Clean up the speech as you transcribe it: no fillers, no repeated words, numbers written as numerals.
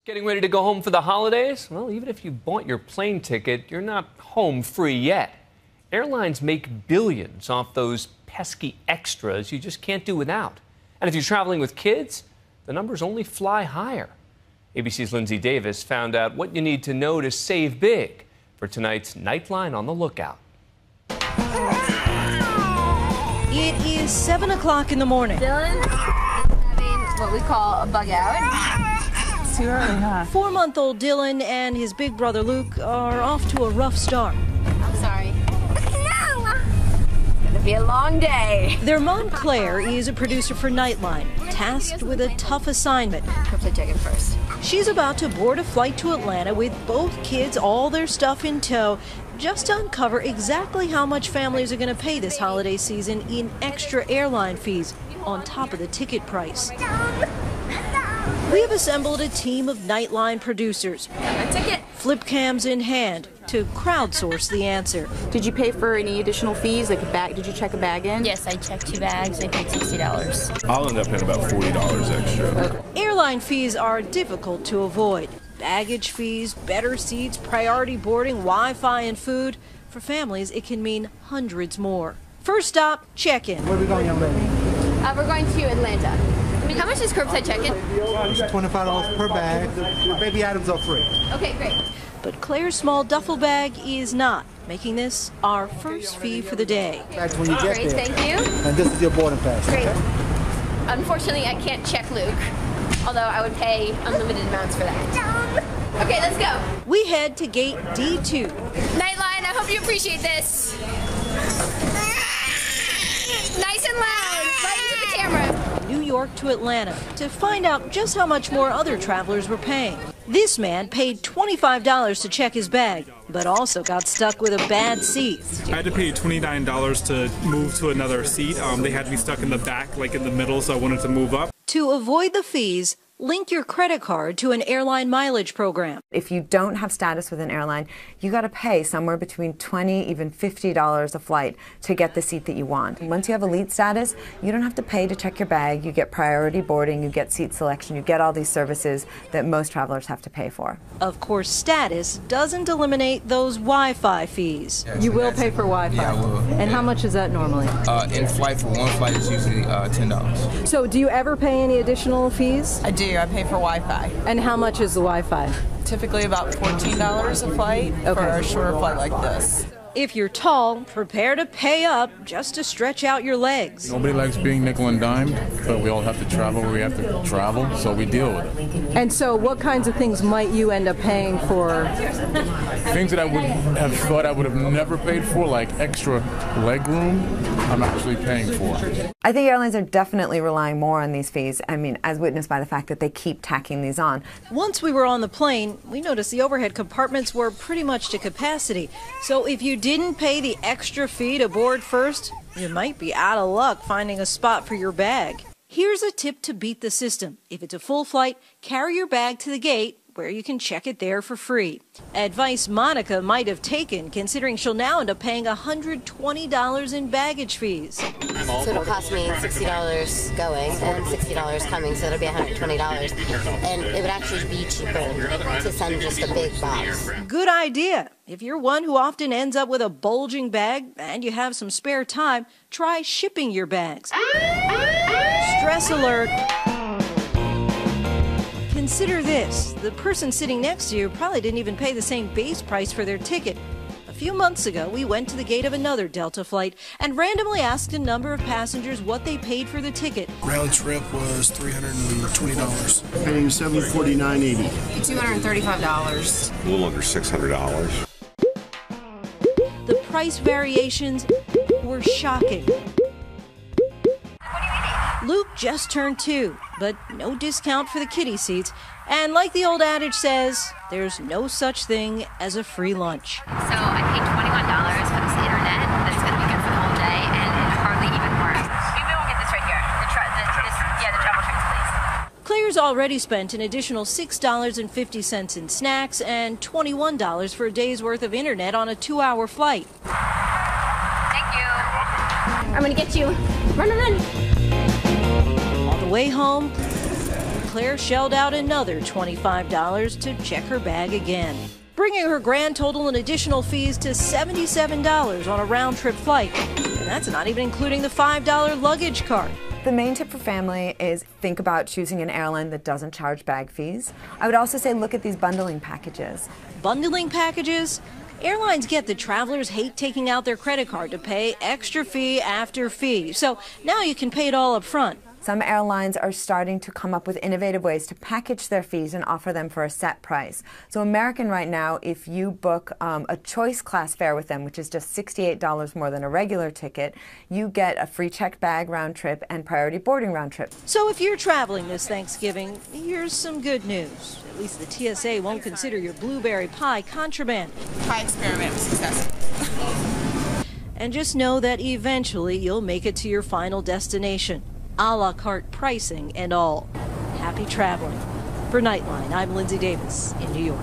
Getting ready to go home for the holidays? Well, even if you bought your plane ticket, you're not home free yet. Airlines make billions off those pesky extras you just can't do without. And if you're traveling with kids, the numbers only fly higher. ABC's Lindsay Davis found out what you need to know to save big for tonight's Nightline on the Lookout. It is 7 o'clock in the morning. Dylan is having what we call a bug out. It's too early, huh? 4-month-old Dylan and his big brother Luke are off to a rough start. I'm sorry. It's gonna be a long day. Their mom, Claire, is a producer for Nightline, tasked with a tough assignment. Hope they take it first. She's about to board a flight to Atlanta with both kids, all their stuff in tow, just to uncover exactly how much families are going to pay this holiday season in extra airline fees on top of the ticket price. We have assembled a team of Nightline producers, My ticket. flip cams in hand, to crowdsource the answer. Did you pay for any additional fees, like a bag? Did you check a bag in? Yes, I checked 2 bags. I paid $60. I'll end up paying about $40 extra. Okay. Airline fees are difficult to avoid. Baggage fees, better seats, priority boarding, Wi-Fi and food. For families, it can mean hundreds more. First stop, check-in. Where are we going, young lady? We're going to Atlanta. How much is curbside check-in? It's $25 per bag. Baby items are free. Okay, great. But Claire's small duffel bag is not, making this our first fee for the day. Bags when you get Great, there. thank you. And this is your boarding pass. Great. Okay? Unfortunately, I can't check Luke, although I would pay unlimited amounts for that. Okay, let's go. We head to gate D2. Nightline, I hope you appreciate this. Nice and loud, right into the camera. New York to Atlanta to find out just how much more other travelers were paying. This man paid $25 to check his bag, but also got stuck with a bad seat. I had to pay $29 to move to another seat. They had me stuck in the back, like in the middle, so I wanted to move up. To avoid the fees, link your credit card to an airline mileage program. If you don't have status with an airline, you got to pay somewhere between $20, even $50 a flight to get the seat that you want. Once you have elite status, you don't have to pay to check your bag. You get priority boarding, you get seat selection, you get all these services that most travelers have to pay for. Of course, status doesn't eliminate those Wi-Fi fees. You will pay for Wi-Fi? Yeah, I will. And how much is that normally? In flight, for one flight, it's usually $10. So do you ever pay any additional fees? I do. I pay for Wi-Fi. And how much is the Wi-Fi? Typically about $14 a flight for a shorter flight like this. If you're tall, prepare to pay up just to stretch out your legs. Nobody likes being nickel and dimed, but we all have to travel where we have to travel, so we deal with it. And so what kinds of things might you end up paying for? Things that I would have thought I would have never paid for, like extra leg room, I'm actually paying for. I think airlines are definitely relying more on these fees, as witnessed by the fact that they keep tacking these on. Once we were on the plane, we noticed the overhead compartments were pretty much to capacity. So if you didn't pay the extra fee to board first, you might be out of luck finding a spot for your bag. Here's a tip to beat the system. If it's a full flight, carry your bag to the gate where you can check it there for free. Advice Monica might have taken, considering she'll now end up paying $120 in baggage fees. So it'll cost me $60 going and $60 coming, so it'll be $120. And it would actually be cheaper to send just a big box. Good idea. If you're one who often ends up with a bulging bag and you have some spare time, try shipping your bags. Stress alert. Consider this. The person sitting next to you probably didn't even pay the same base price for their ticket. A few months ago, we went to the gate of another Delta flight and randomly asked a number of passengers what they paid for the ticket. Round trip was $320. Paying $749.80. $235. A little under $600. The price variations were shocking. Luke just turned 2, but no discount for the kiddie seats. And like the old adage says, there's no such thing as a free lunch. So I paid $21 for this internet that's going to be good for the whole day, and it hardly even works. Maybe we'll get this right here. The travel tricks, please. Claire's already spent an additional $6.50 in snacks and $21 for a day's worth of internet on a 2-hour flight. Thank you. I'm going to get you. Run, run, run. On the way home, Claire shelled out another $25 to check her bag again, bringing her grand total in additional fees to $77 on a round-trip flight. And that's not even including the $5 luggage cart. The main tip for family is think about choosing an airline that doesn't charge bag fees. I would also say look at these bundling packages. Bundling packages? Airlines get that travelers hate taking out their credit card to pay extra fee after fee. So now you can pay it all up front. Some airlines are starting to come up with innovative ways to package their fees and offer them for a set price. So American right now, if you book a choice class fare with them, which is just $68 more than a regular ticket, you get a free checked bag round trip and priority boarding round trip. So if you're traveling this Thanksgiving, here's some good news. At least the TSA won't consider your blueberry pie contraband. Pie experiment was successful. And just know that eventually you'll make it to your final destination. A la carte pricing and all. Happy traveling. For Nightline, I'm Lindsay Davis in New York.